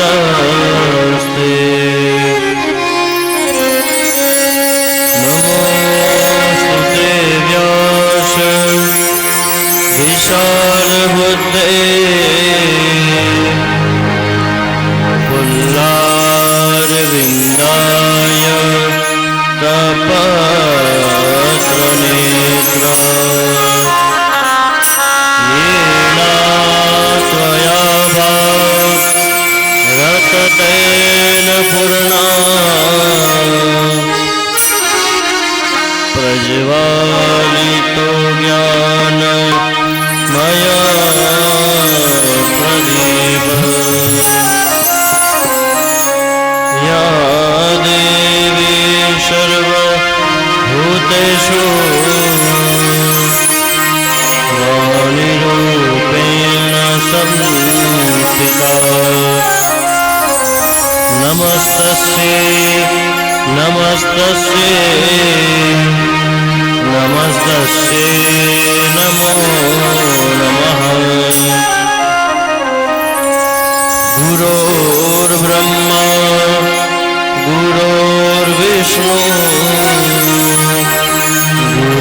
नमोस्तस्ते नमोस्तुते व्यास विशालबुद्धे पुल्लारविन्दाय तपत्रनेत्र येना त्वया रततेन पूर्णा प्रज्वालितो ज्ञान मया प्रदीप या देवी सर्वभूतेषु वाणिरूपेण संस्थिता नमस्तस्यै नमस्तस्यै नमस्तस्यै नमो नमः गुरोर्ब्रह्मा गुरोर्विष्णु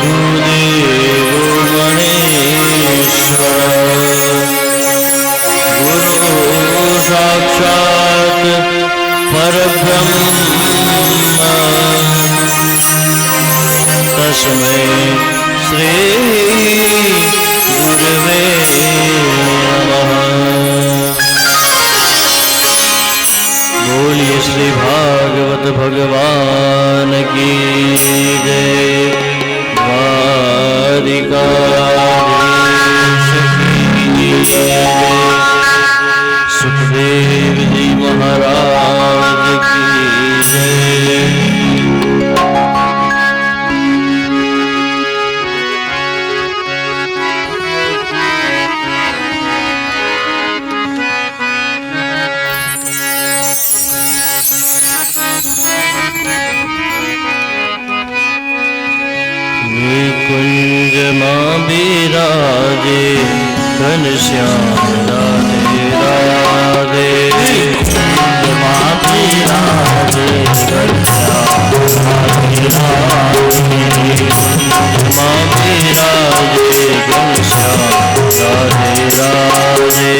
गुरुदेवो महेश्वर गुरु साक्षात् परब्रह्म तस्मै श्री गुरवे नमः। बोलिए श्री भागवत भगवान की जय। द्वारिकाधीश की जय। सुखदेव जी महाराज की जय। कुंज मां बिराजे घनश्याम राधे राधे। कुंज मां बिराजे घनश्याम राधे राधे। मां बिराजे घनश्याम राधे राधे।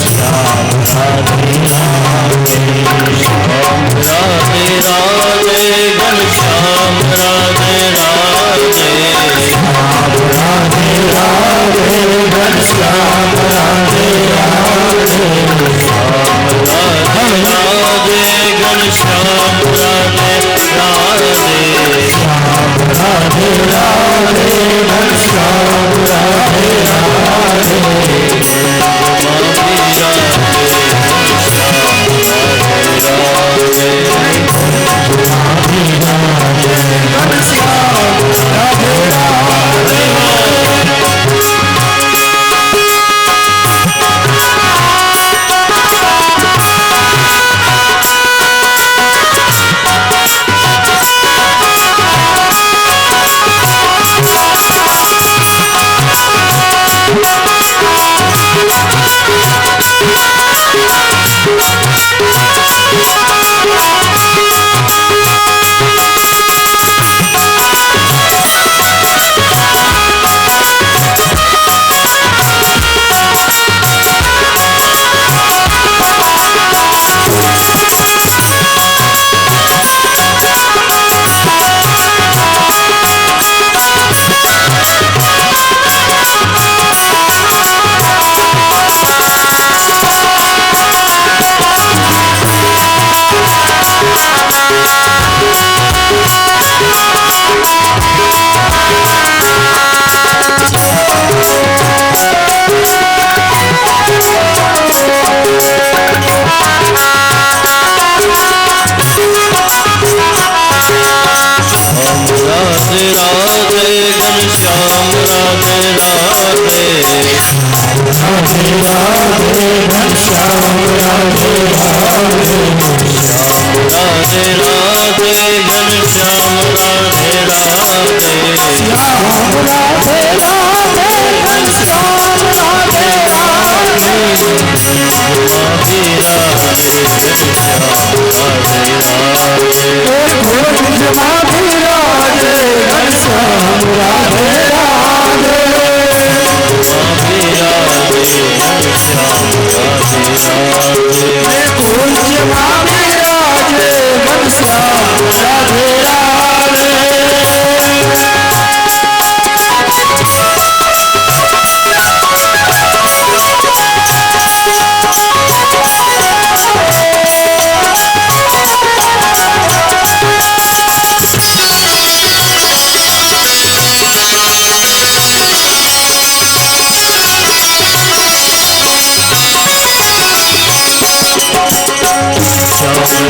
घनश्याम राधे राधे। श्याम राधे राधे घनश्याम राधे राधे। राधे राधे घनश्याम राधे राधे।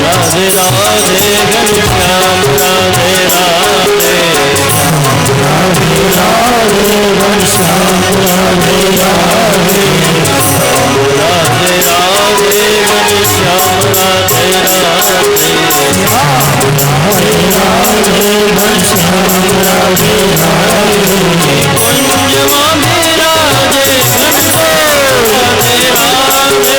राधे राधे घनश्याम राधे राधे राधे राधे घनश्याम राधे राधे राधे राधे घनश्याम राधे राधे राधे राधे घनश्याम राधे राधे कुंजवा में राधे कृष्ण राधे राधे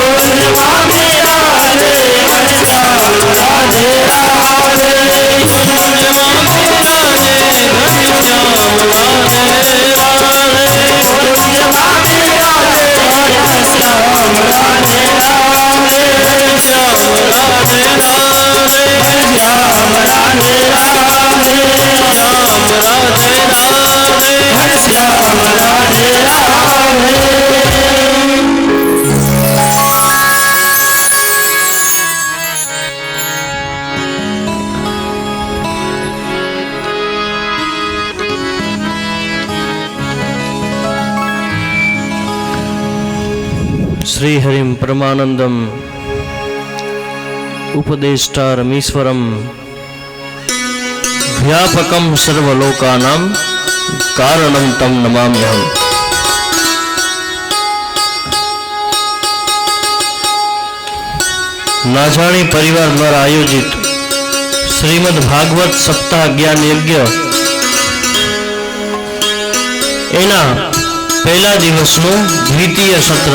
कुंजवा में राधे घनश्याम राधे राधे कुंजवा में राधे घनश्याम राधे राधे कुंजवा में राधे घनश्याम राधे राधे घनश्याम राधे राधे घनश्याम राधे राधे राम राधे राधे घनश्याम राधे राधे। श्री हरिम परमानंदम उपदेष्टारमीश्वरम व्यापकम सर्वलोकानां कारणं तम नमाम्यहम्। नाजाणी परिवार द्वारा आयोजित श्रीमद् भागवत सप्ताह ज्ञान यज्ञ एना पहला दिवसનું દ્વિતીય સત્ર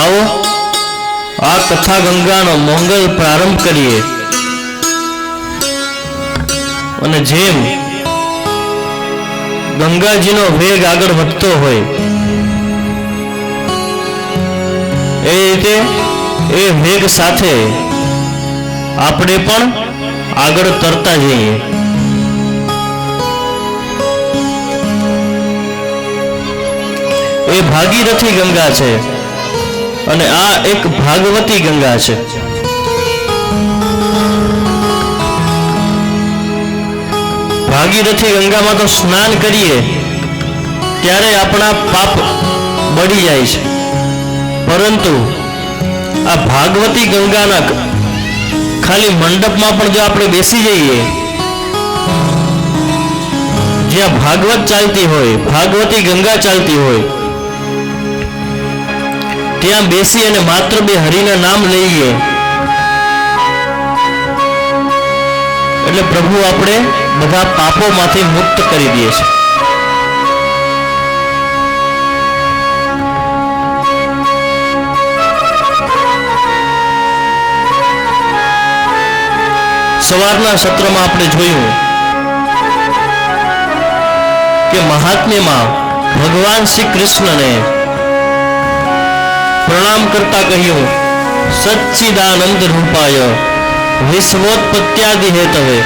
आओ आ कथा गंगानो मंगल प्रारंभ करिए અને જેમ ગંગાજીનો વેગ આગળ વધતો હોય એ રીતે એ વેગ સાથે આપણે પણ આગળ તરતા જઈએ। એ ભાગીરથી ગંગા છે અને આ એક ભાગવતી ગંગા છે। ભાગીરથી ગંગામાં તો સ્નાન કરીએ ત્યારે આપણા પાપ બળી જાય છે, પરંતુ આ ભાગવતી ગંગાના ખાલી મંડપમાં પણ જો આપણે બેસી જઈએ, જ્યાં ભાગવત ચાલતી હોય, ભાગવતી ગંગા ચાલતી હોય, ત્યાં બેસી અને માત્ર બે હરિના નામ લઈએ એટલે પ્રભુ આપણે બધા પાપોમાંથી મુક્ત કરી દે છે। સવારના સત્રમાં આપણે જોયું કે મહાત્મ્યમાં ભગવાન શ્રી કૃષ્ણને प्रणाम करता कहियो सच्चिदानंद रूपाय विश्वोत्पत्त्यादि हेतवे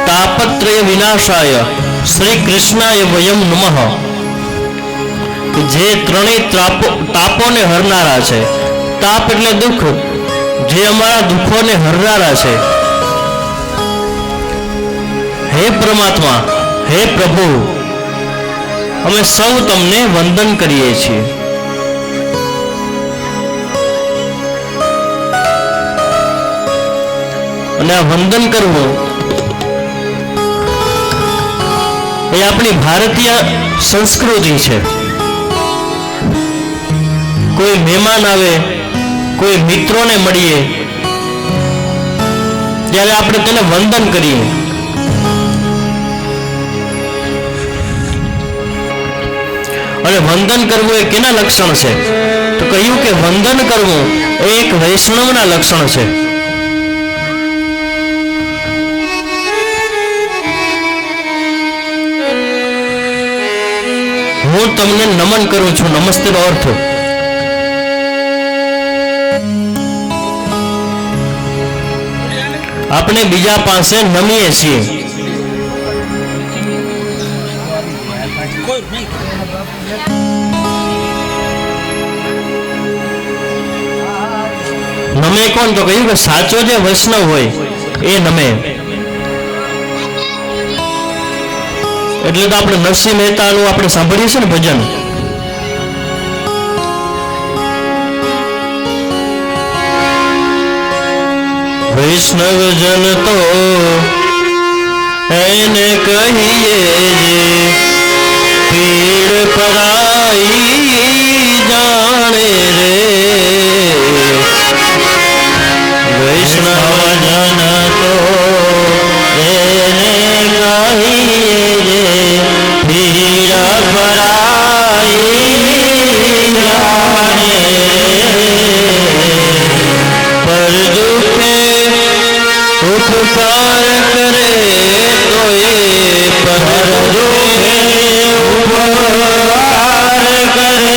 तापत्रय विनाशाय श्री कृष्णाय वयम नमः। जे त्रणेय तापो ने हरनारा छे, ताप एटले दुख, जे अमारा दुखो ने हरनारा छे, हे परमात्मा, हे प्रभु, अमे सौ तमने वंदन करीए छीए। અને આ વંદન કરવું એ આપણી ભારતીય સંસ્કૃતિ છે। કોઈ મહેમાન આવે, કોઈ મિત્રોને મળીએ ત્યારે આપણે તેને વંદન કરીએ। અને વંદન કરવું એ કેના લક્ષણ છે? તો કહ્યું કે વંદન કરવું એ એક વૈષ્ણવના લક્ષણ છે। હું તમને નમન કરું છું। નમસ્તે નો અર્થ આપણે બીજા પાસે નમીએ છીએ। નમે કોણ? તો કહ્યું કે સાચો જે વૈષ્ણવ હોય એ નમે। એટલે તો આપણે નરસિંહ મહેતાનું આપણે સાંભળીએ છીએ ને ભજન વૈષ્ણવજન તો એને કહીએ જે પીડ પરાઈ જાણે રે વૈષ્ણવજન તો એને કહીએ જે પીડ પરાઈ જાણે પર દુખે ઉપકાર કરે તો એ પર દુખે ઉપકાર કરે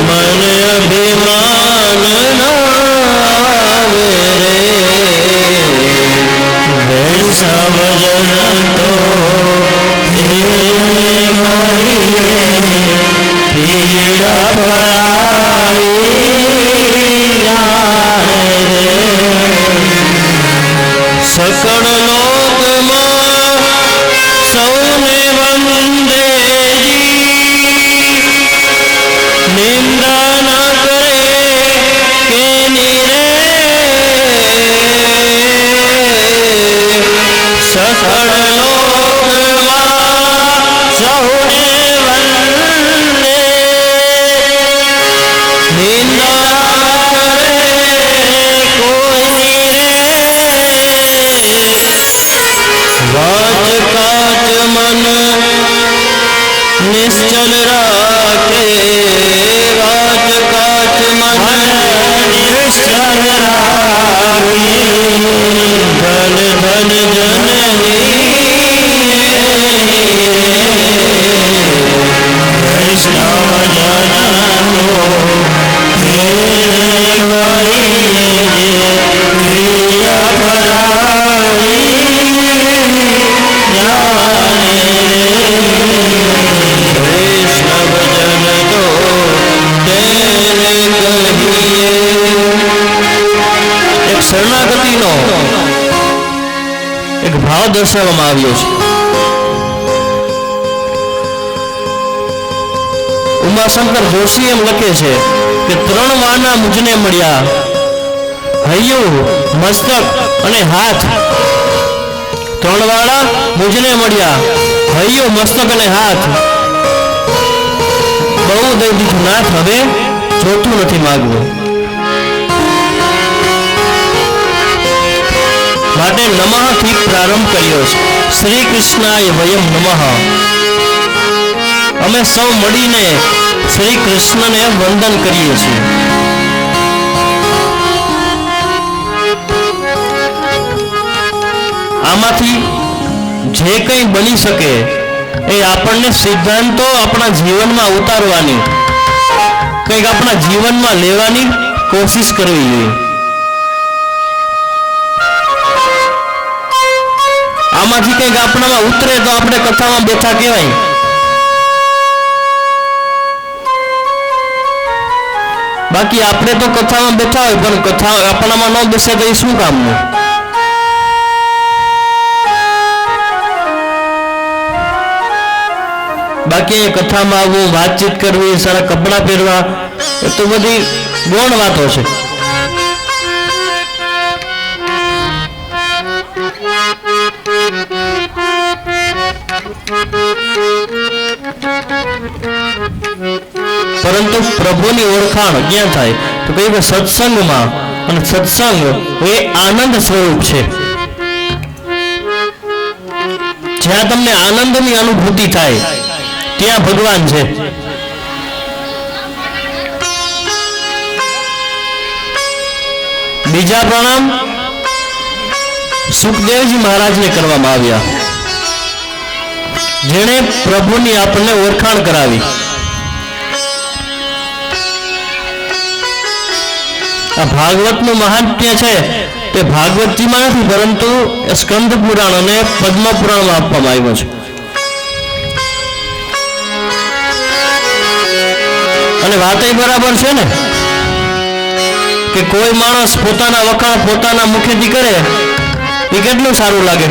મન અભિમાન નાવે રે વૈષ્ણવજન તો પીડા સકળ લોકમાં સૌને વંદેજી નિંદા ના કરે કેની રે સકળ લોકમાં સૌને વંદે નિંદા કરે કોઈ વાચ કાચ મન નિશ્ચલ રાખે વાચ કાચ મન નિશ્ચલ રાખે ધન ધન શરણાગતિનો એક ભાવ દર્શાવવામાં આવ્યો છે. ઉમાશંકર જોશી એમ લખે છે કે 3 વાના મુજને મળ્યા હૈયું મસ્તક અને હાથ 3 વાળા મુજને મળ્યા હૈયું મસ્તક અને હાથ બહુ દઈ દીધું નાથ હવે જોતું નથી માગવું માટે નમઃ થી પ્રારંભ કર્યો છે. શ્રી કૃષ્ણાય વયમ નમઃ. અમે સૌ મળીને શ્રી કૃષ્ણને વંદન કરીએ છીએ. આમાંથી જે કંઈ બની શકે એ આપણને સિદ્ધાંતો આપણા જીવનમાં ઉતારવાની કંઈક આપણા જીવનમાં લેવાની કોશિશ કરવી જોઈએ. આમાંથી કંઈક આપણામાં ઉતરે તો આપણે કથામાં બેઠા કહેવાય. બાકી આપણે તો કથામાં બેઠા હોય પણ કથા આપણામાં ન બેસે તો એ શું કામનું? બાકી કથામાં આવવું, વાતચીત કરવી, સારા કપડાં પહેરવા એ તો બધી ગૌણ વાતો છે. પરંતુ પ્રભુની ઓળખાણ ક્યાં થાય તો કહ્યું કે સત્સંગમાં, અને સત્સંગ એ આનંદ સ્વરૂપ છે. જ્યાં તમને આનંદની અનુભૂતિ થાય ત્યાં ભગવાન છે. બીજા પ્રણામ સુખદેવજી મહારાજને કરવામાં આવ્યા, જેણે પ્રભુની આપણને ઓળખાણ કરાવી. આ ભાગવતનું મહાત્મ્ય છે તે ભાગવતજીમાં નથી, પરંતુ સ્કંદ પુરાણ અને પદ્મ પુરાણમાં આપવામાં આવ્યો છે. અને વાત એ બરાબર છે ને કે કોઈ માણસ પોતાના વખાણ પોતાના મુખેથી કરે એ કેટલું સારું લાગે.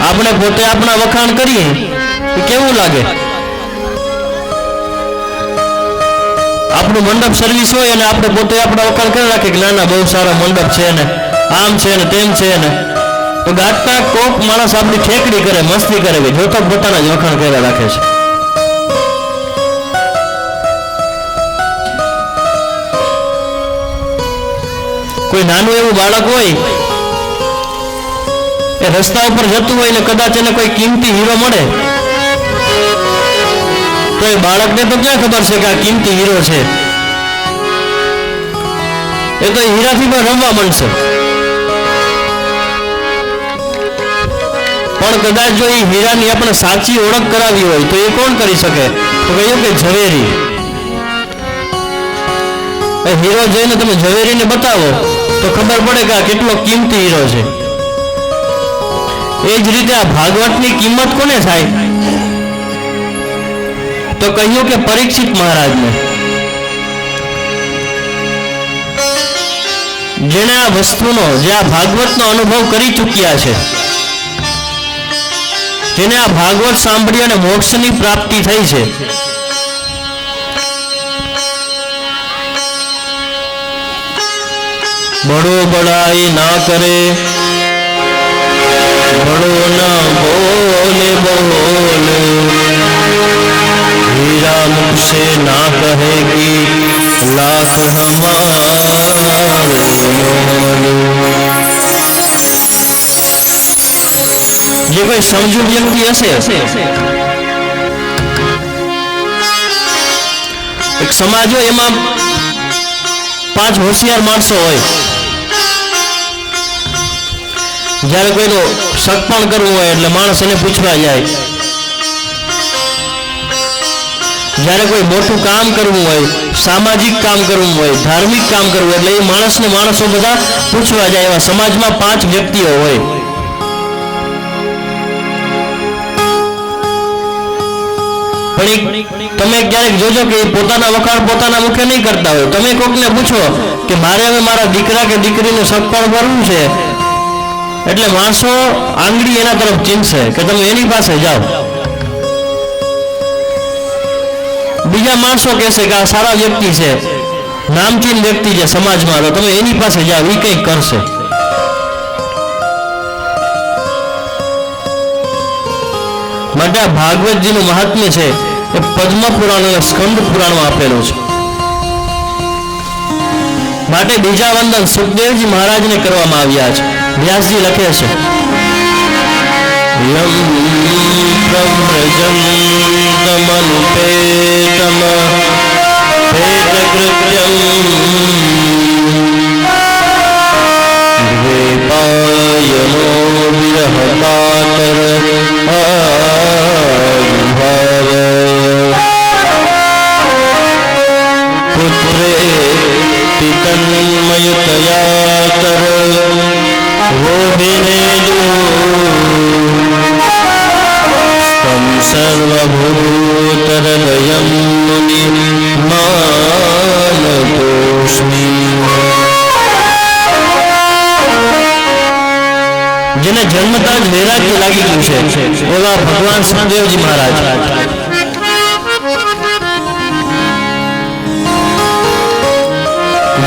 આપણે પોતે આપણા વખાણ કરીએ એ કેવું લાગે? આપણું મંડપ સર્વિસ હોય અને આપણે પોતે આપણા વખાણ કરી રાખીએ કે ના ના બહુ સારા મંડપ છે ને આમ છે ને તેમ છે ને, તો ગાંઠના કોક માણસ આપણી ઠેકડી કરે, મસ્તી કરે કે જોતા પોતાના જ વખાણ કર્યા રાખે છે. કોઈ નાનું એવું બાળક હોય એ રસ્તા ઉપર જતું હોય ને કદાચ એને કોઈ કિંમતી હીરો મળે તો એ બાળકને તો ક્યાં ખબર છે કે આ કિંમતી હીરો છે? એ તો હીરાથી પણ રમવા મળશે. પણ કદાચ જો એ હીરાની આપણે સાચી ઓળખ કરાવી હોય તો એ કોણ કરી શકે? તો કહ્યું કે ઝવેરી. હીરો જોઈને તમે ઝવેરીને બતાવો તો ખબર પડે કે આ કેટલો કિંમતી હીરો છે. એ જ રીતે આ ભાગવતની કિંમત કોને થાય? તો કહ્યું કે પરીક્ષિત મહારાજને. જેણે આ વસ્તુનો, જે આ ભાગવતનો અનુભવ કરી ચૂક્યા છે, જેને આ ભાગવત સાંભળી અને મોક્ષની પ્રાપ્તિ થઈ છે, બડો બડાઈ ના કરે, बड़ो न बोले बोले, हीरा मुझसे ना कहेगी लाख हमारे. જે કોઈ સમજુ વ્યક્તિ હશે, એક સમાજ હોય એમાં 5 હોશિયાર માણસો હોય. જ્યારે કોઈનો સગપણ કરવું હોય એટલે માણસ એને પૂછવા જાય. જ્યારે કોઈ મોટું કામ કરવું હોય, સામાજિક કામ કરવું હોય, ધાર્મિક કામ કરવું એટલે એ માણસો બધા પૂછવા જાય. એવા સમાજમાં 5 વ્યક્તિઓ હોય. પણ તમે ક્યારેક જોજો કે પોતાના વખાણ પોતાના મુખે નહીં કરતા હોય. તમે કોકને પૂછો કે મારે હવે મારા દીકરા કે દીકરીનું સગપણ કરવું છે, એટલે માણસો આંગળી એના તરફ ચીંધશે કે તમે એની પાસે જાઓ. બીજા માણસો કહેશે કે આ સારા વ્યક્તિ છે, નામચીન વ્યક્તિ છે સમાજમાં, તો તમે એની પાસે જાઓ, એ કંઈક કરશે. માટે આ ભાગવતજીનું મહાત્મ્ય છે એ પદ્મ પુરાણ અને સ્કંદ પુરાણમાં આપેલું છે. માટે બીજા વંદન સુખદેવજી મહારાજને કરવામાં આવ્યા છે. વ્યાસજી લખે છે, યમ પ્રવ્રજંતમનુપેતમ પેતકૃત્યમ દ્વૈપાયનો વિરહકાતર આયુભાવ પુત્રે પિતન્મયતયાતર वो विनेदु तम सर्वभूतहृदयं मुनि मानतोऽस्मि. જેને જન્મતા જ વૈરાગ્ય લાગી ગયું છે એવા ભગવાન સુખદેવજી મહારાજ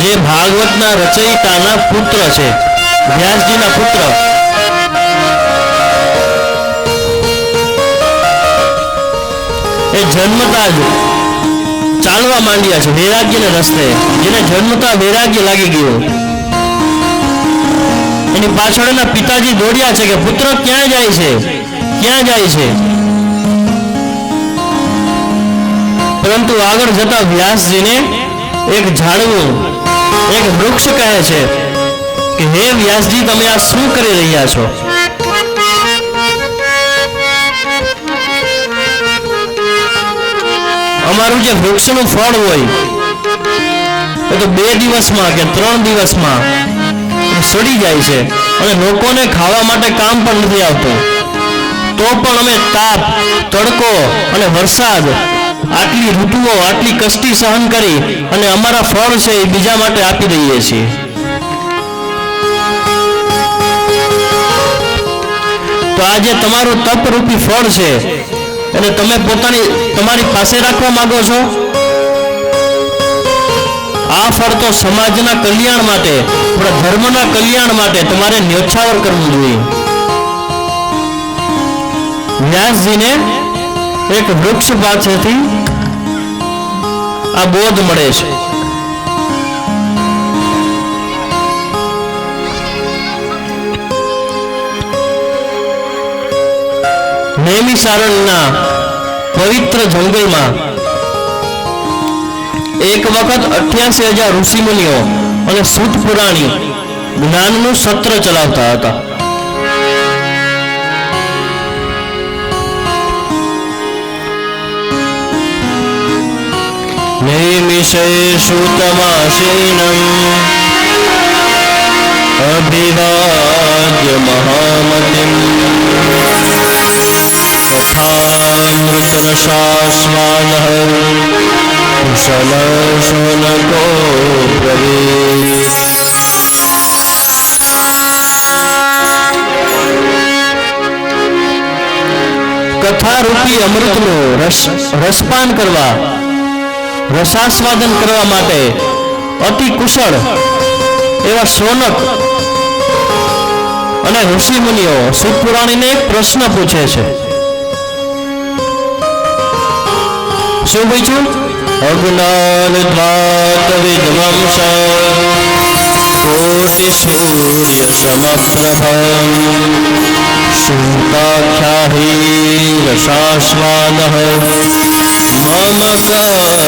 જે ભાગવતના રચયિતાના પુત્ર છે, વ્યાસજીના પુત્ર. એ જન્મતા જ ચાલવા માંડ્યા છે વૈરાગ્યના રસ્તે. જેને જન્મતા વૈરાગ્ય લાગી ગયું, એની પાછળ એના પિતાજી દોડ્યા છે કે પુત્ર ક્યાં જાય છે, ક્યાં જાય છે. પરંતુ આગળ જતા વ્યાસજીને એક ઝાડવું, એક વૃક્ષ કહે છે કે હે વ્યાસજી, તમે આ શું કરી રહ્યા છો? અમારું જે વૃક્ષનું ફળ હોય એ તો 2 દિવસમાં કે 3 દિવસમાં સડી જાય છે અને લોકોને ખાવા માટે કામ પણ નથી આવતું. તો પણ અમે તાપ, તડકો અને વરસાદ, આટલી ઋતુઓ, આટલી કષ્ટી સહન કરી અને અમારા ફળ છે એ બીજા માટે આપી દઈએ છીએ. તો આ જે તમારું તપરૂપી ફળ છે એને તમે તમારી પાસે રાખવા માંગો છો? આ ફળ તો સમાજના કલ્યાણ માટે, આપણા ધર્મના કલ્યાણ માટે તમારે ન્યોછાવર કરવું જોઈએ. વ્યાસજીને એક વૃક્ષ પાસેથી આ બોધ મળે છે. નૈમિષારણ્યના પવિત્ર જંગલમાં એક વખત 88,000 ઋષિમુનિઓ અને સૂત પુરાણી જ્ઞાનનું સત્ર ચલાવતા હતા. નૈમિષે સૂતમાસીનં અભિવાદ્ય મહામતિમ તથામૃતરસાસ્વાદઃ કુશલશોनको બ્રવીત. કથારૂપી અમૃતનું રસપાન કરવા, રસાસ્વાદન કરવા માટે અતિ કુશળ એવા શૌનક અને ઋષિમુનિઓ સૂત પુરાણીને એક પ્રશ્ન પૂછે છે. શું પૂછ્યું? અજ્ઞાન દ્વાત વિધ્વંસ કોટિ સૂર્ય સમપ્રભમ સૂતાખ્યાહી રસાસ્વાદઃ મમ કર્ણરસાયણમ.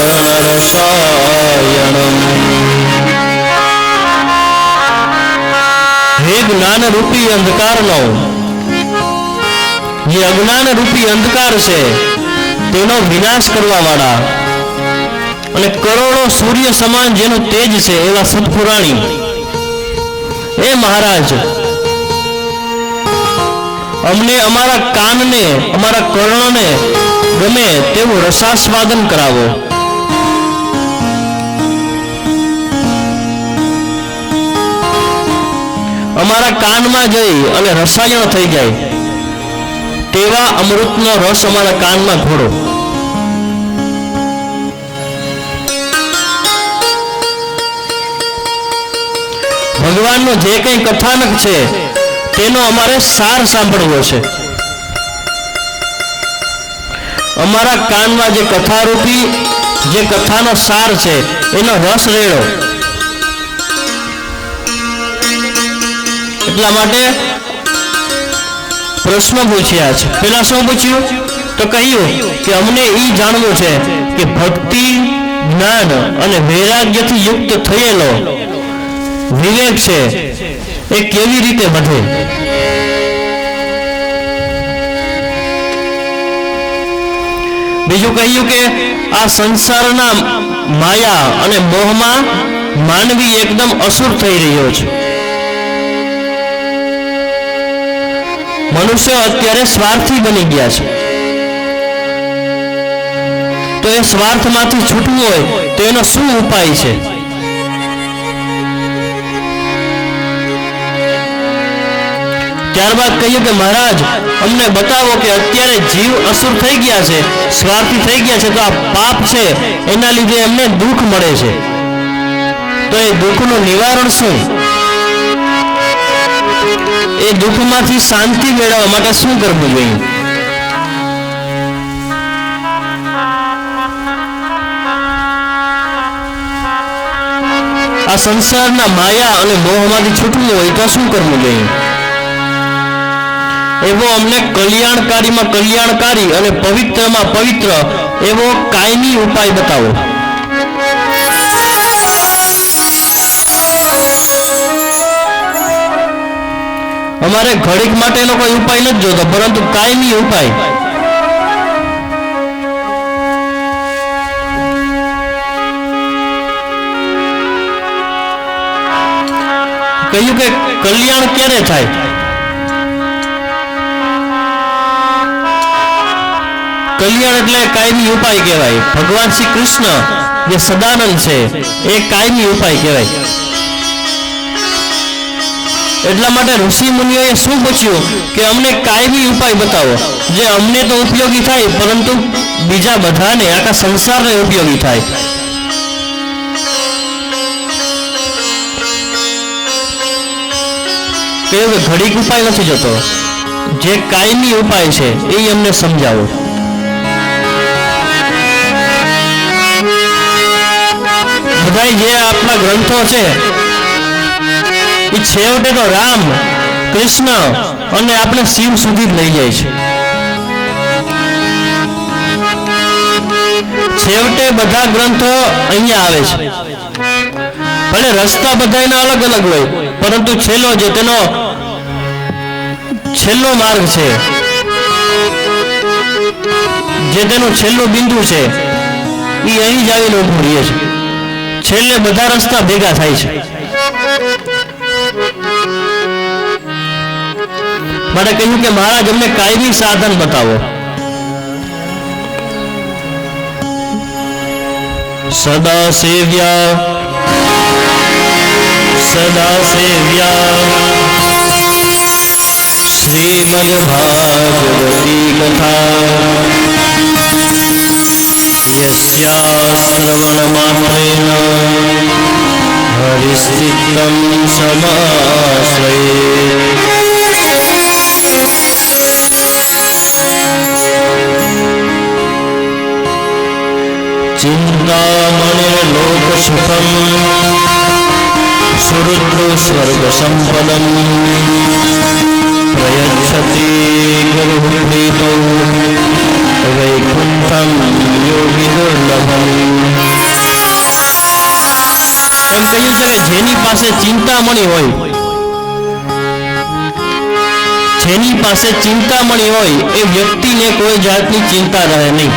હે જ્ઞાન રૂપી અંધકારનો, જે અજ્ઞાન રૂપી અંધકાર છે તેનો વિનાશ કરવા વાળા અને કરોડો સૂર્ય સમાન જેનું તેજ છે એવા સત્પુરાણી, એ મહારાજ અમને અમારા કાનને, અમારા કર્ણને ગમે તેવું રસાસ્વાદન કરાવો. અમારા કાનમાં જઈ અને રસાયણ થઈ જાય તેવા અમૃતનો રસ અમારા કાનમાં ઘોડો. ભગવાનનો જે કંઈ કથાનક છે તેનો અમારે સાર સાંભળવો છે. અમારા કાનમાં જે કથારૂપી જે કથાનો સાર છે એનો રસ રેડો. એટલા માટે પ્રશ્ન પૂછ્યા છે. પેલા શું પૂછ્યું? તો કહ્યું કે અમને એ જાણવું છે કે ભક્તિ, જ્ઞાન અને વૈરાગ્યથી યુક્ત થયેલો વિવેક છે એ કેવી રીતે વધે. બીજું કહ્યું કે આ સંસારના માયા અને મોહમાં માનવી એકદમ અસુર થઈ રહ્યો છે. મનુષ્ય અત્યારે સ્વાર્થી બની ગયા છે. તો એ સ્વાર્થમાંથી છૂટવું હોય તો એનો શું ઉપાય છે? ત્યારબાદ કહ્યું કે મહારાજ અમને બતાવો કે અત્યારે જીવ અસુર થઈ ગયા છે, સ્વાર્થી થઈ ગયા છે, તો આ પાપ છે એના લીધે એમને દુઃખ મળે છે. તો એ દુઃખનું નિવારણ શું? એ દુઃખમાંથી શાંતિ મેળવવા માટે શું કરવું જોઈએ? આ સંસારના માયા અને મોહમાંથી છૂટવું હોય તો શું કરવું જોઈએ? એવો અમને કલ્યાણકારીમાં કલ્યાણકારી અને પવિત્રમાં પવિત્ર એવો કાયમી ઉપાય બતાવો. અમારે ઘડીક માટેનો કોઈ ઉપાય નથી જોતો, પરંતુ કાયમી ઉપાય. કહ્યું કે કલ્યાણ ક્યારે થાય? કલ્યાણ એટલે કાયમી ઉપાય કહેવાય. ભગવાન શ્રી કૃષ્ણ જે સદાનંદ છે એ કાયમી ઉપાય કહેવાય. એટલા માટે ઋષિ મુનિઓએ શું પૂછ્યું કે અમને કાયમી ઉપાય બતાવો જે અમને તો ઉપયોગી થાય પરંતુ બીજા બધાને, આખા સંસારને ઉપયોગી થાય. કહ્યું કે ઘડીક ઉપાય નથી જતો, જે કાયમી ઉપાય છે એ અમને સમજાવો. બધા જે આપણા ગ્રંથો છે એ છેવટે તો રામ, કૃષ્ણ અને આપણે શિવ સુધી જ લઈ જાય છે. છેવટે બધા ગ્રંથો અહીંયા આવે છે. ભલે રસ્તા બધાના અલગ અલગ હોય, પરંતુ છેલ્લો જે તેનો છેલ્લો માર્ગ છે, જે તેનું છેલ્લું બિંદુ છે, એ અહીં જ આવીને ઉભું રહે છે. છેલ્લે બધા રસ્તા ભેગા થાય છે. માટે કહ્યું કે મહારાજ અમને કાયમી સાધન બતાવો. સદા સેવ્યા શ્રીમદ ભાગવતી કથા યસ્યા શ્રવણ માત્રેન હરિચિત્તં સમાશ્રયે. ચિંતામણિર્લોકસુખં સુરુદ્રો સ્વર્ગ સંપદં પ્રયચ્છતિ ગુરુપ્રીતો વૈકુંઠં યોગી દુર્લભમ. એમ કહ્યું છે કે જેની પાસે ચિંતામણી હોય, જેની પાસે ચિંતામણી હોય એ વ્યક્તિને કોઈ જાતની ચિંતા રહે નહીં.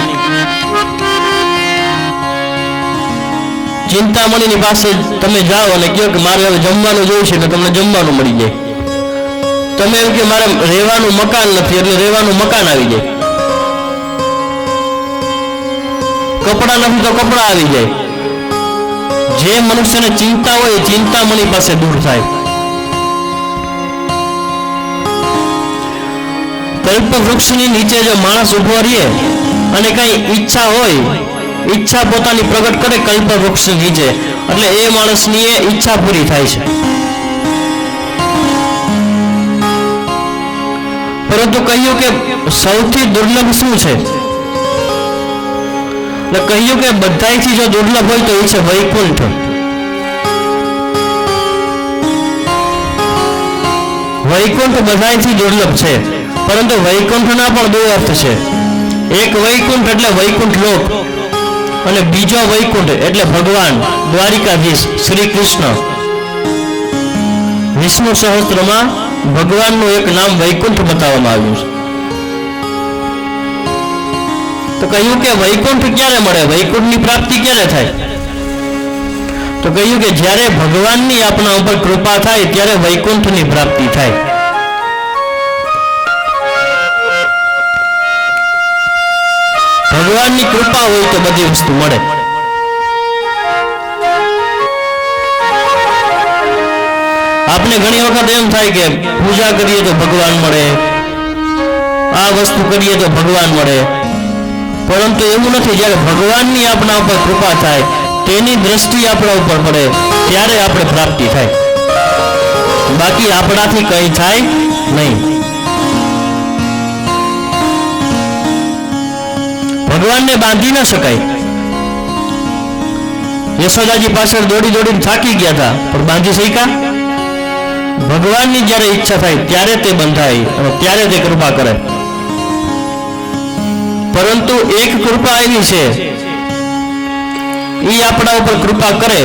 ચિંતામણીની પાસે તમે જાઓ અને કહો કે મારે હવે જમવાનું જોયું છે, એટલે તમને જમવાનું મળી જાય. તમે એમ કે મારે રહેવાનું મકાન નથી, એટલે રહેવાનું મકાન આવી જાય. કપડા નથી તો કપડા આવી જાય. જે મનુષ્યને ચિંતા હોય એ ચિંતામણી પાસે દૂર થાય. કલ્પ વૃક્ષની નીચે જો માણસ ઉભો રહે અને કઈ ઈચ્છા હોય, ઈચ્છા પોતાની પ્રગટ કરે કલ્પ વૃક્ષ નીચે, એટલે એ માણસની એ ઈચ્છા પૂરી થાય છે. પરંતુ કહ્યું કે સૌથી દુર્લભ શું છે? એટલે કહ્યું કે બધાયથી જો દુર્લભ હોય તો એ છે વૈકુંઠ. વૈકુંઠ બધાયથી દુર્લભ છે, પરંતુ વૈકુંઠના પણ બે અર્થ છે. એક વૈકુંઠ એટલે વૈકુંઠ લોક, અને બીજો વૈકુંઠ એટલે ભગવાન દ્વારિકાધીશ શ્રી કૃષ્ણ. વિષ્ણુ સહસ્ત્રમાં ભગવાનનું એક નામ વૈકુંઠ બતાવવામાં આવ્યું છે. તો કહ્યું કે વૈકુંઠ ક્યારે મળે, વૈકુંઠની પ્રાપ્તિ ક્યારે થાય? તો કહ્યું કે જ્યારે ભગવાનની આપણા ઉપર કૃપા થાય ત્યારે વૈકુંઠની પ્રાપ્તિ થાય. ભગવાનની કૃપા હોય તો બધી વસ્તુ મળે. આપણે ઘણી વખત એમ થાય કે પૂજા કરીએ તો ભગવાન મળે, આ વસ્તુ કરીએ તો ભગવાન મળે, પરંતુ એવું નથી. જ્યારે ભગવાનની આપણા ઉપર કૃપા થાય, તેની દ્રષ્ટિ આપણા ઉપર પડે, ત્યારે આપણે પ્રાપ્તિ થાય. બાકી આપણાથી કંઈ થાય નહીં. ભગવાનને બાંધી ન શકાય. યશોદાજી પાછળ દોડી દોડીને થાકી ગયા હતા, પણ બાંધી શક્યા? ભગવાનની જ્યારે ઈચ્છા થાય ત્યારે તે બંધાય અને ત્યારે તે કૃપા કરે. પરંતુ એક કૃપા એવી છે, એ આપણા ઉપર કૃપા કરે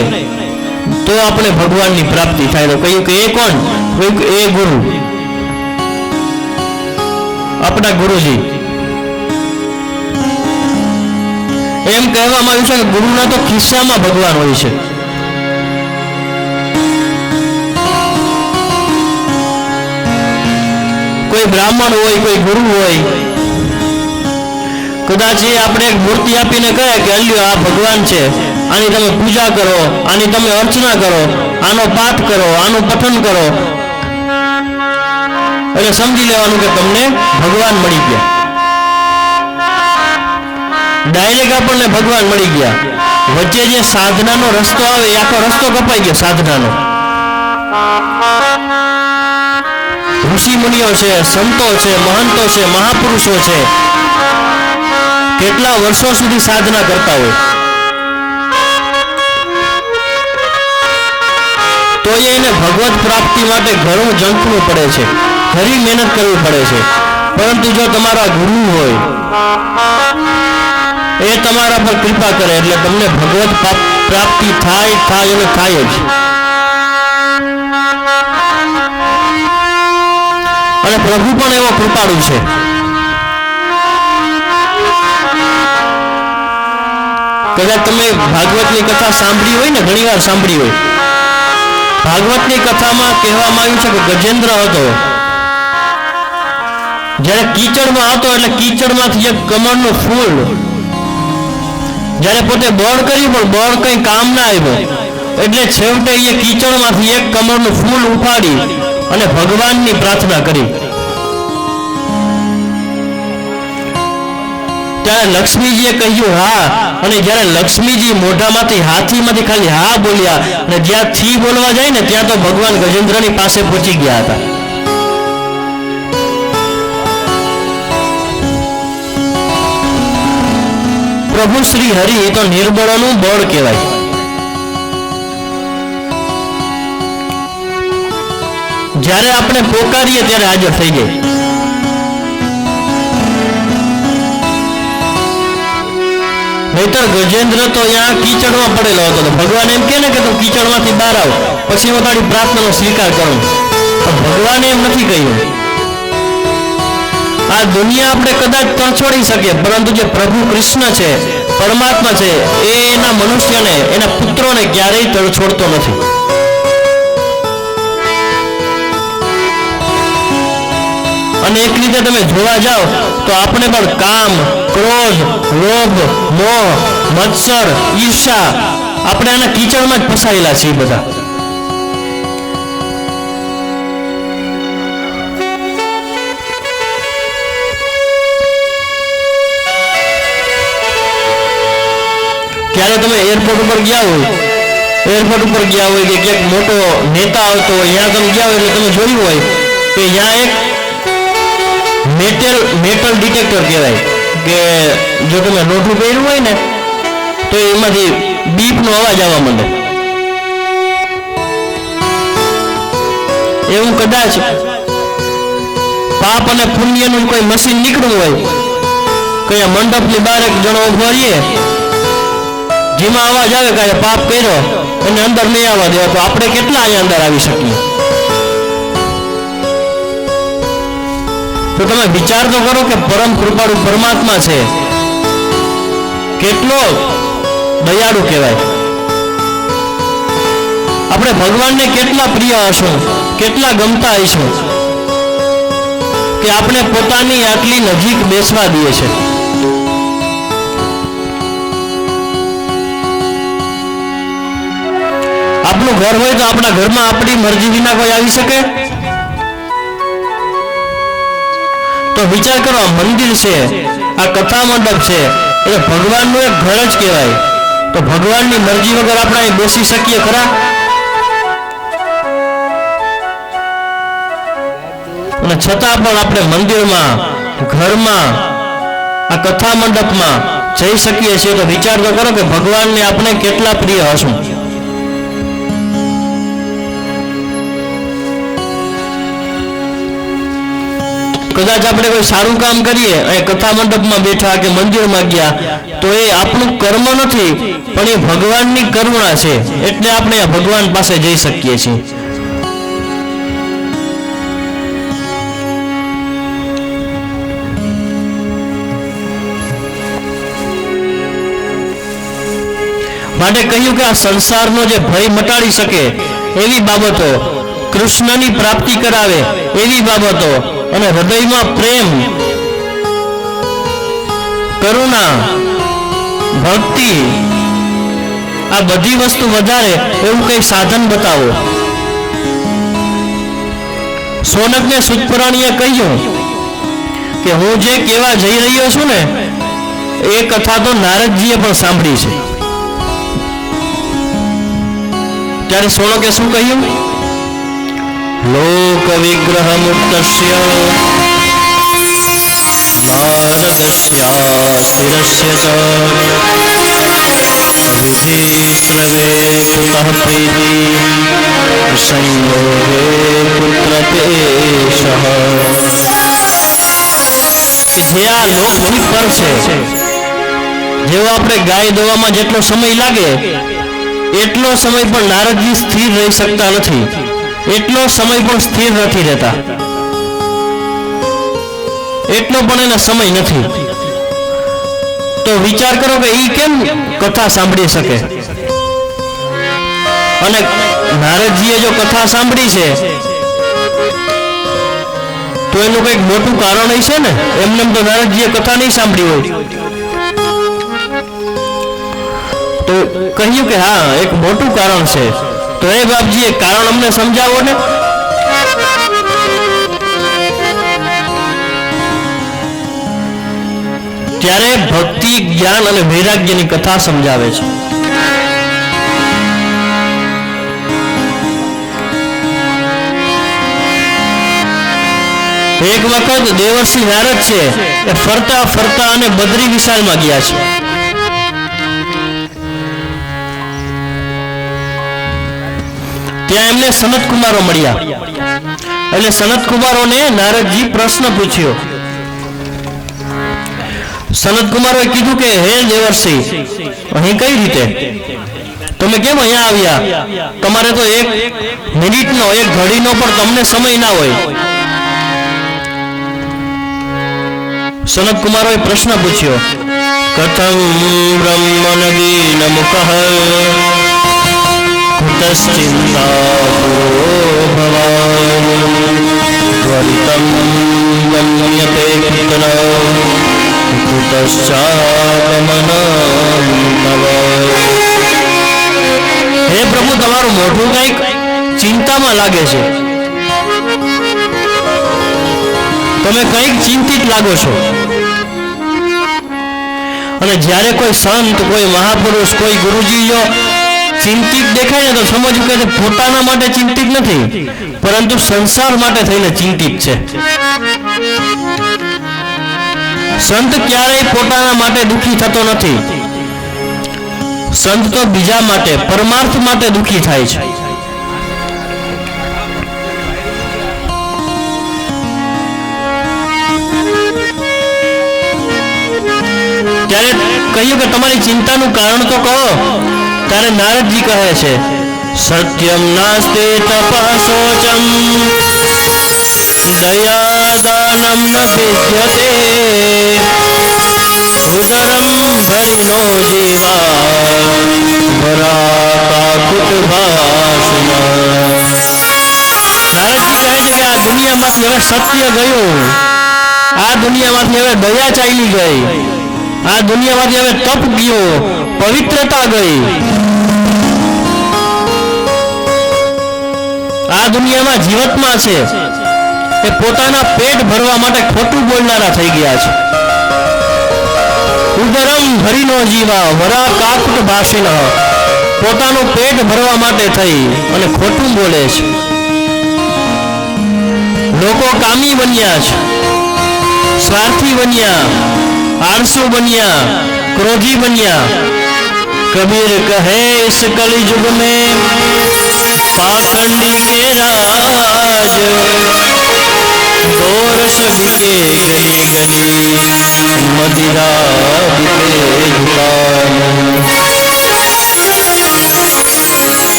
તો આપણે ભગવાનની પ્રાપ્તિ થાય. તો કહ્યું કે એ કોણ? એ ગુરુ, આપણા ગુરુજી. એમ કહેવામાં આવ્યું છે કે ગુરુના તો ખિસ્સામાં ભગવાન હોય છે. કોઈ બ્રાહ્મણ હોય, કોઈ ગુરુ હોય, કદાચ એ આપણે એક મૂર્તિ આપીને કહે કે અલ્યો આ ભગવાન છે, આની તમે પૂજા કરો, આની તમે અર્ચના કરો, આનો પાઠ કરો, આનું પઠન કરો, એટલે સમજી લેવાનું કે તમને ભગવાન મળી ગયા. ડાયરેક્ટ આપણને ભગવાન મળી ગયા. વચ્ચે જે સાધનાનો રસ્તો આવે એ આખો રસ્તો કપાઈ ગયો સાધનાનો. ઋષિ મુનિઓ છે, સંતો છે, મહંતો છે, મહાપુરુષો છે, કેટલા વર્ષો સુધી સાધના કરતા હોય તો એને ભગવત પ્રાપ્તિ માટે ઘણું ઝંખવું પડે છે, ઘણી મહેનત કરવી પડે છે. પરંતુ જો તમારા ગુરુ હોય એ તમારા પર કૃપા કરે એટલે તમને ભગવત પ્રાપ્તિ થાય અને થાય જ. અને પ્રભુ પણ એવો કૃપાળુ છે. કદાચ તમે ભાગવતની કથા સાંભળી હોય ને, ઘણી વાર સાંભળી હોય. ભાગવતની કથામાં કહેવામાં આવ્યું છે કે ગજેન્દ્ર હતો, જ્યારે કીચડમાં હતો એટલે કીચડમાંથી એક કમળનું ફૂલ, જ્યારે પોતે બળ કર્યું પણ બળ કઈ કામ ના આવ્યું એટલે છેવટે એ કીચડમાંથી એક કમળનું ફૂલ ઉપાડી અને ભગવાનની પ્રાર્થના કરી. ત્યારે લક્ષ્મીજીએ કહ્યું હા, અને જ્યારે લક્ષ્મીજી મોઢામાંથી હાથીમાંથી ખાલી હા બોલ્યા અને જ્યાં થી બોલવા જાય ને ત્યાં તો ભગવાન ગજેન્દ્રની પાસે પહોંચી ગયા હતા. પ્રભુ શ્રી હરિ તો નિર્બળોનું બળ કહેવાય. જ્યારે આપણે પોકારીએ ત્યારે હાજર થઈ જાય. નહીતર ગજેન્દ્ર તો અહીંયા કીચડમાં પડેલો હતો. ભગવાન એમ કે ને કે તું કીચડમાંથી બહાર આવ, પછી હું તારી પ્રાર્થનાનો સ્વીકાર કરું. પણ ભગવાને એમ નથી કહ્યું. આ દુનિયા આપણે કદાચ તરછોડી શકીએ, પરંતુ જે પ્રભુ કૃષ્ણ છે, પરમાત્મા છે, એ એના મનુષ્યને, એના પુત્રોને ક્યારેય તરછોડતો નથી. અને એક રીતે તમે જોવા જાઓ તો આપણે પણ કામ, ક્રોધ, લોભ, મોહ, મત્સર, ઈર્ષા, આપણે આના કીચડમાં જ ફસાયેલા છીએ બધા. ક્યારે તમે એરપોર્ટ ઉપર ગયા હોય કે ક્યાંક મોટો નેતા આવતો હોય, ત્યાં તમે ગયા હોય એટલે તમે જોયું હોય કે ત્યાં એક મેટલ ડિટેક્ટર કહેવાય કે જો તમે લોઢું પહેર્યું હોય ને તો એમાંથી બીપનો અવાજ આવવા માંડે. એવું કદાચ પાપ અને પુણ્યનું કોઈ મશીન નીકળ્યું હોય, કયા મંડપની બહાર એક જણો ઉભો રહીએ, જેમાં અવાજ આવે કે પાપ કર્યો અને અંદર નહીં આવવા દેવા, તો આપણે કેટલા અહીંયા અંદર આવી શકીએ? તો તમે વિચાર તો કરો કે પરમ કૃપાળુ પરમાત્મા છે, કેટલો દયાળુ કહેવાય. આપણે ભગવાનને કેટલા પ્રિય હશું, કેટલા ગમતા હશું કે આપણે પોતાની આટલી નજીક બેસવા દઈએ છે. આપણું ઘર હોય તો આપણા ઘરમાં આપણી મરજી વિના કોઈ આવી શકે? તો વિચાર કરો, આ મંદિર છે, આ કથા મંડપ છે, એટલે ભગવાનનું એક ઘર જ કહેવાય. તો ભગવાનની મરજી વગર આપણે અહીં બેસી શકીએ ખરા? અને છતાં પણ આપણે મંદિરમાં, ઘરમાં, આ કથા મંડપમાં જઈ શકીએ છીએ. તો વિચાર તો કરો કે ભગવાનને આપણે કેટલા પ્રિય હશું. કદાચ આપણે કોઈ સારું કામ કરીએ અને કથા મંડપમાં બેઠા કે મંદિરમાં ગયા તો એ આપણું કર્મ નથી, પણ એ ભગવાનની કરુણા છે, એટલે આપણે આ ભગવાન પાસે જઈ શકીએ છીએ. માટે કહ્યું કે આ સંસારનો જે ભય મટાડી શકે એવી બાબતો, કૃષ્ણની પ્રાપ્તિ કરાવે એવી બાબતો, અને હૃદયમાં પ્રેમ, કરુણા, ભક્તિ, આ બધી વસ્તુ વધારે એવું કઈ સાધન બતાવો. સોનકને સૂતપરાણીએ કહ્યું કે હું જે કહેવા જઈ રહ્યો છું ને એ કથા તો નારદજીએ પણ સાંભળી છે. ત્યારે સોનકે શું કહ્યું? લોક વિગ્રહ મુક્તસ્ય નારદસ્યાસ્તિરસ્ય ચ વિધિશ્રવે કુતઃ પ્રીતિ સંયોગે પુત્ર તેષઃ. જે આ લોકથી પર છે, જેવો આપણે ગાય દોવામાં જેટલો સમય લાગે એટલો સમય પણ નારદજી સ્થિર રહી શકતા નથી, એટલો સમય પણ સ્થિર નથી રહેતા, એટલો પણ એનો સમય નથી. તો વિચાર કરો કે ઈ કેમ કથા સાંભળી શકે? અને નારદજીએ જો કથા સાંભળી છે તો એનું કઈક મોટું કારણ હશે ને. એમને તો નારદજીએ કથા નહીં સાંભળી હોય. તો કહ્યું કે હા, એક મોટું કારણ છે. તો એ બાપજી, એ કારણ અમને સમજાવો ને. ત્યારે ભક્તિ, જ્ઞાન અને વૈરાગ્યની કથા સમજાવે છે. એક વખત દેવર્ષિ નારદ છે એ ફરતા ફરતા અને બદ્રી વિશાળમાં ગયા છે. ત્યાં એમને સનત કુમારો મળ્યા. એટલે સનત કુમારોને નારદજી પ્રશ્ન પૂછ્યો. સનત કુમારોએ કીધું કે હે દેવર્ષિ, અહીં કઈ રીતે તમે કેમ અહીંયા આવ્યા? તમારે તો એક મિનિટનો, એક ઘડીનો પણ તમને સમય ના હોય. સનત કુમારોએ પ્રશ્ન પૂછ્યો, કથમ બ્રહ્મનદીન મુખઃ કુતશ્ચિંતા ભવાન ત્વરિતં ગમ્યતે કિતન કુતશ્ચાગમનં. હે પ્રભુ, તમારું મોઢું કઈક ચિંતામાં લાગે છે, તમે કઈક ચિંતિત લાગો છો. અને જ્યારે કોઈ સંત, કોઈ મહાપુરુષ, કોઈ ગુરુજીઓ ચિંતિત દેખાય ને તો સમજવું કે પોતાના માટે ચિંતિત નથી, પરંતુ સંસાર માટે થઈને ચિંતિત છે. સંત ક્યારેય પોતાના માટે દુઃખી થતો નથી. સંત તો બીજા માટે, પરમાર્થ માટે દુઃખી થાય છે. ત્યારે કહ્યું કે તમારી ચિંતાનું કારણ તો કહો. ત્યારે નારદજી કહે છે, સત્યમ નાસ્તે તપસોચમ દયાદાનમ ન વિદ્યતે ઉદરમ ભરિનો જીવા વરાકાકુટ ભાષણ. નારદજી કહે છે કે આ દુનિયામાંથી હવે સત્ય ગયું, આ દુનિયામાંથી હવે દયા ચાલી ગઈ, આ દુનિયામાંથી હવે તપ ગયો, પવિત્રતા ગઈ. આ દુનિયામાં જીવતમાં છે એ પોતાના પેટ ભરવા માટે ખોટું બોલનારા થઈ ગયા છે. ઉદરમ ભરીનો જીવા વરા કાકુટ ભાષિન. પોતાનું પેટ ભરવા માટે થઈ અને ખોટું બોલે છે. લોકો કામી બન્યા છે, સ્વાર્થી બન્યા, આળસુ બન્યા, ક્રોધી બન્યા. कबीर कहे इस कलयुग में पाखंडी के राज दोरस बिके गली गली मदिरा बिके दुकान.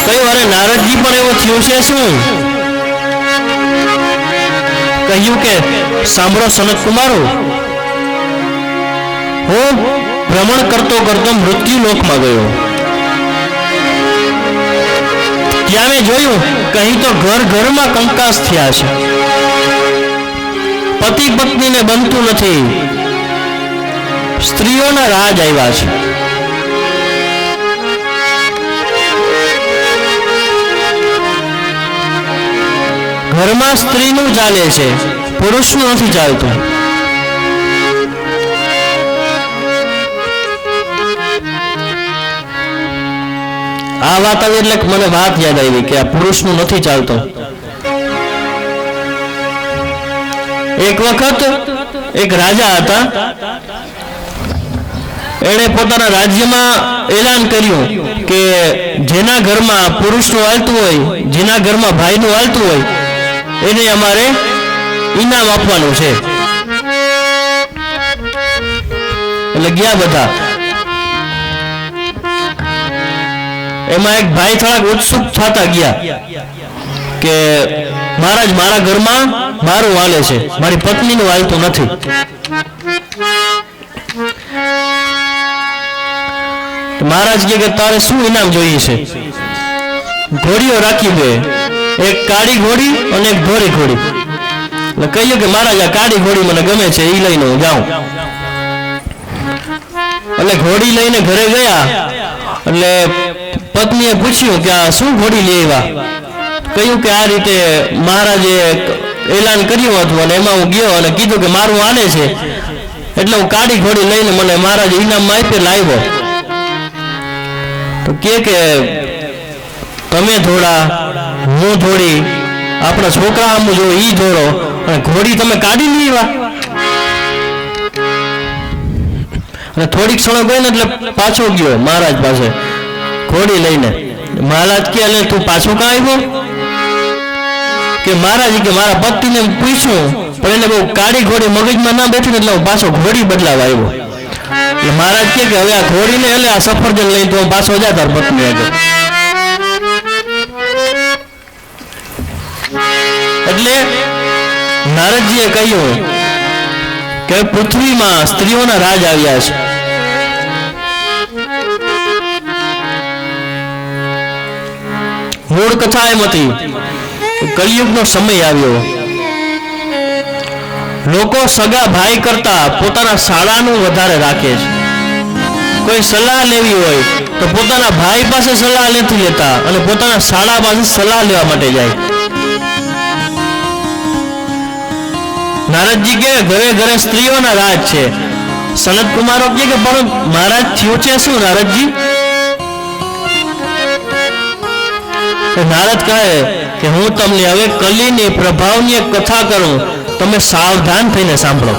કઈ વારે નારદજી પણ એવો થયું છે શું? કહ્યું કે સાંભળો સનત કુમારો, હું ભ્રમણ કરતો કરતો મૃત્યુ લોકમાં ગયો. ત્યાં મેં જોયું કહી તો ઘર ઘરમાં કંકાસ થયા છે, પતિ પત્નીને બનતું નથી, સ્ત્રીઓના રાજ આવ્યા છે. ઘરમાં સ્ત્રીનું ચાલે છે, પુરુષનું નથી ચાલતું. આ વાત આવી એટલે મને વાત યાદ આવી કે આ પુરુષનું નથી ચાલતો. એક વખત એક રાજા હતા, એણે પોતાના રાજ્યમાં એલાન કર્યું કે જેના ઘરમાં પુરુષનું હાલતું હોય, જેના ઘરમાં ભાઈનું હાલતું હોય, એને અમારે ઇનામ આપવાનું છે. એટલે ગયા બધા. એમાં એક ભાઈ થોડાક ઉત્સુક થતા ગયા કે મહારાજ, મારા ઘરમાં મારું હાલે છે, મારી પત્નીનું હાલતું નથી. મહારાજ કે તારે શું ઇનામ જોઈએ છે? ઘોડીઓ રાખી દે, એક કાળી ઘોડી અને એક ધોળી ઘોડી. એટલે કહ્યું કે મહારાજ, આ કાળી ઘોડી મને ગમે છે, એ લઈને હું જાઉં. એટલે ઘોડી લઈને ઘરે ગયા. એટલે પત્નીએ પૂછ્યું કે આ શું ઘોડી લઈ આવ્યા? કહ્યું કે આ રીતે મહારાજે એલાન કર્યું હતું અને એમાં હું ગયો અને કીધું કે મારું હાલે છે, એટલે હું કાળી ઘોડી લઈને મને મહારાજે ઇનામમાં આપી લાવ્યો. તો કે તમે થોડા, હું થોડી, આપણા છોકરા આમ જો ઈ જોડો, અને ઘોડી તમે કાઢી લઈ આવ્યા. અને થોડીક ક્ષણો ગઈ ને એટલે પાછો ગયો મહારાજ પાસે ઘોડી લઈને. મહારાજ કે એટલે તું પાછો ક્યાં આવ્યો? કે મહારાજ કે મારા પતિને પૂછ્યું, પણ એને બહુ કાળી ઘોડી મગજમાં ના બેઠી, એટલે હું પાછો ઘોડી બદલાવા આવ્યો. એટલે મહારાજ કે હવે આ ઘોડીને એટલે આ સફરજન લઈને તો પાછો જા તાર પત્ની આગળ. એટલે નારદજીએ કહ્યું કે પૃથ્વીમાં સ્ત્રીઓના રાજ આવ્યા છે. મૂળ કથા એમ હતી, કલિયુગનો સમય આવ્યો. લોકો સગા ભાઈ કરતા પોતાના શાળાનું વધારે રાખે છે. કોઈ સલાહ લેવી હોય તો પોતાના ભાઈ પાસે સલાહ નથી લેતા અને પોતાના શાળા પાસે સલાહ લેવા માટે જાય. નારદજી કે ઘરે ઘરે સ્ત્રીઓના રાજ છે. સનત કુમારો કે પણ મહારાજ થયું છે શું નારદજી? નારદ કહે કે હું તમને હવે કલીની પ્રભાવની એક કથા કરું, તમે સાવધાન થઈને સાંભળો.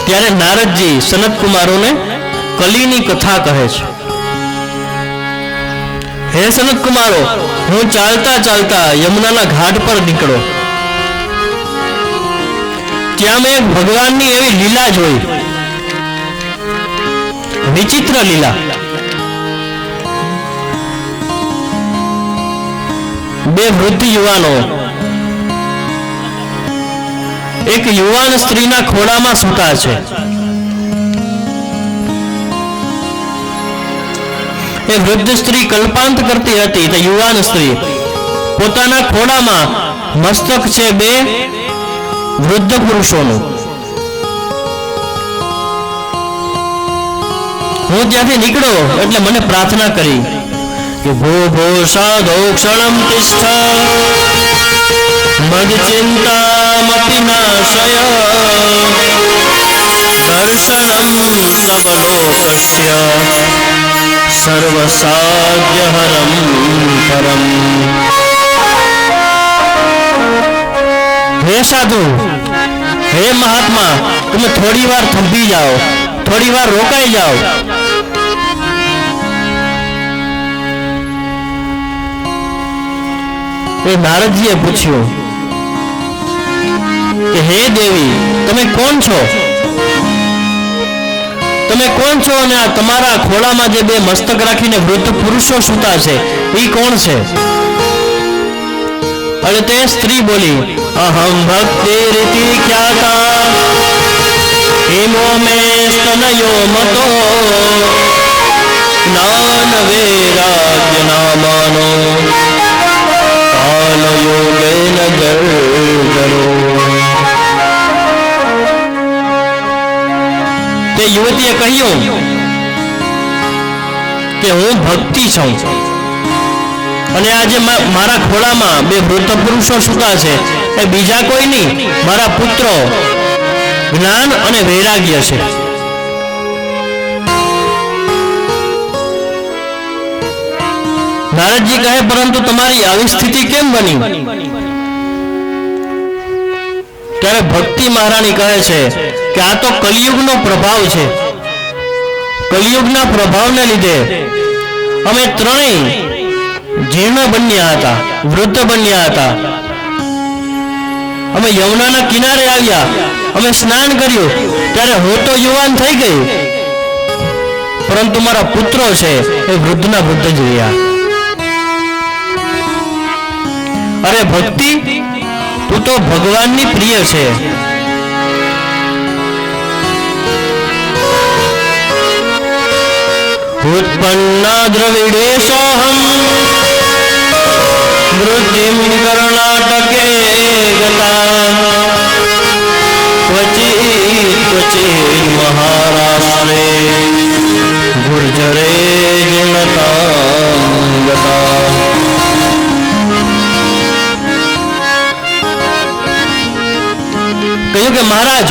ત્યારે નારદજી સનત કુમારોને કલીની કથા કહે છે. હે સનત કુમારો, હું ચાલતા ચાલતા યમુનાના ઘાટ પર નીકળો. ત્યાં મેં ભગવાનની એવી લીલા જોઈ, વિચિત્ર લીલા. બે વૃદ્ધ યુવાનો એક યુવાન સ્ત્રીના ખોળામાં સૂતા છે. એ વૃદ્ધ સ્ત્રી કલ્પાંત કરતી હતી. તે યુવાન સ્ત્રી પોતાના ખોળામાં મસ્તક છે બે વૃદ્ધ પુરુષોનું. હું ત્યાંથી નીકળ્યો એટલે મને પ્રાર્થના કરી કે ભો ભો સાધો ક્ષણમ તિષ્ઠ મદ ચિંતામપિ નાશય દર્શનમ સવલોકસ્ય સર્વસાધ્યહરમ પરમ. હે સાધુ, હે મહાત્મા, તમે થોડી વાર થંભી જાઓ, થોડી વાર રોકાઈ જાઓ. એ નારદજીએ પૂછ્યું કે હે દેવી, તમે કોણ છો? તમે કોણ છો અને આ તમારા ખોળામાં જે બે મસ્તક રાખીને વૃદ્ધ પુરુષો સૂતા છે એ કોણ છે? અને તે સ્ત્રી બોલી, અહમ ભક્તિ રીતિ ખ્યાતા હેમો મે સ્તનયો મતો જ્ઞાન વૈરાગ્ય નામાનો કાલ યોગેન ગર્ગરો. તે યુવતીએ કહ્યું કે હું ભક્તિ છું અને આજે મારા ખોળામાં બે વૃદ્ધ પુરુષો સૂતા છે એ બીજા કોઈ નહીં, મારા પુત્રો જ્ઞાન અને વૈરાગ્ય છે. નારદજી કહે, પરંતુ તમારી આવી સ્થિતિ કેમ બની? ત્યારે ભક્તિ મહારાણી કહે છે કે આ તો કલિયુગનો પ્રભાવ છે. કલિયુગના પ્રભાવને લીધે અમે ત્રણેય જીર્ણ બન્યા હતા, વૃદ્ધ બન્યા હતા. અમે યમુનાના કિનારે આવ્યા, અમે સ્નાન કર્યું ત્યારે હું તો યુવાન થઈ ગઈ, પરંતુ મારા પુત્રો છે એ વૃદ્ધના વૃદ્ધ જ રહ્યા. અરે ભક્તિ, તું તો ભગવાનની પ્રિય છે. ઉત્પન્ના દ્રવિડેશોહમ વૃદ્ધિમ કર્ણાટકે ગતા ક્વચિત મહારાષ્ટ્રે ગુર્જરે જનતા ગતા. કહ્યું કે મહારાજ,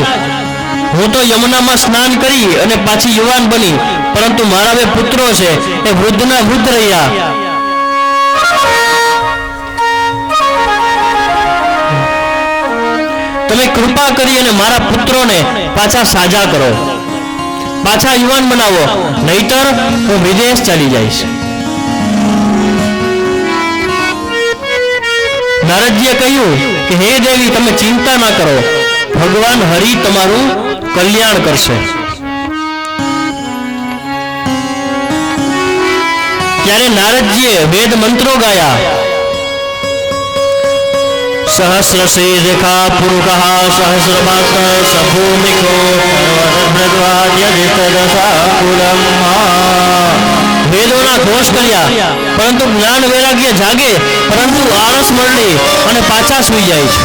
હું તો યમુનામાં સ્નાન કરી અને પાછી યુવાન બની, પરંતુ મારા બે પુત્રો છે એ વૃદ્ધના વૃદ્ધ રહ્યા. તમે કૃપા કરી અને મારા પુત્રોને પાછા સાજા કરો, પાછા યુવાન બનાવો, નહીતર હું વિદેશ ચાલી જઈશ. નારદજીએ કહ્યું કે હે દેવી, તમે ચિંતા ના કરો, ભગવાન હરિ તમારું કલ્યાણ કરશે. ત્યારે નારદજીએ વેદ મંત્રો ગાયા. સહસ્રશીર્ષા પુરુષઃ સહસ્રપાત સભૂમિકો સર્વદ્રદ્વાદ્યદિતદશાકુલમ. વેદોના ઘોષ કર્યા, પરંતુ જ્ઞાન વૈરાગ્ય જાગે, પરંતુ આળસ મરડી અને પાછા સૂઈ જાય છે.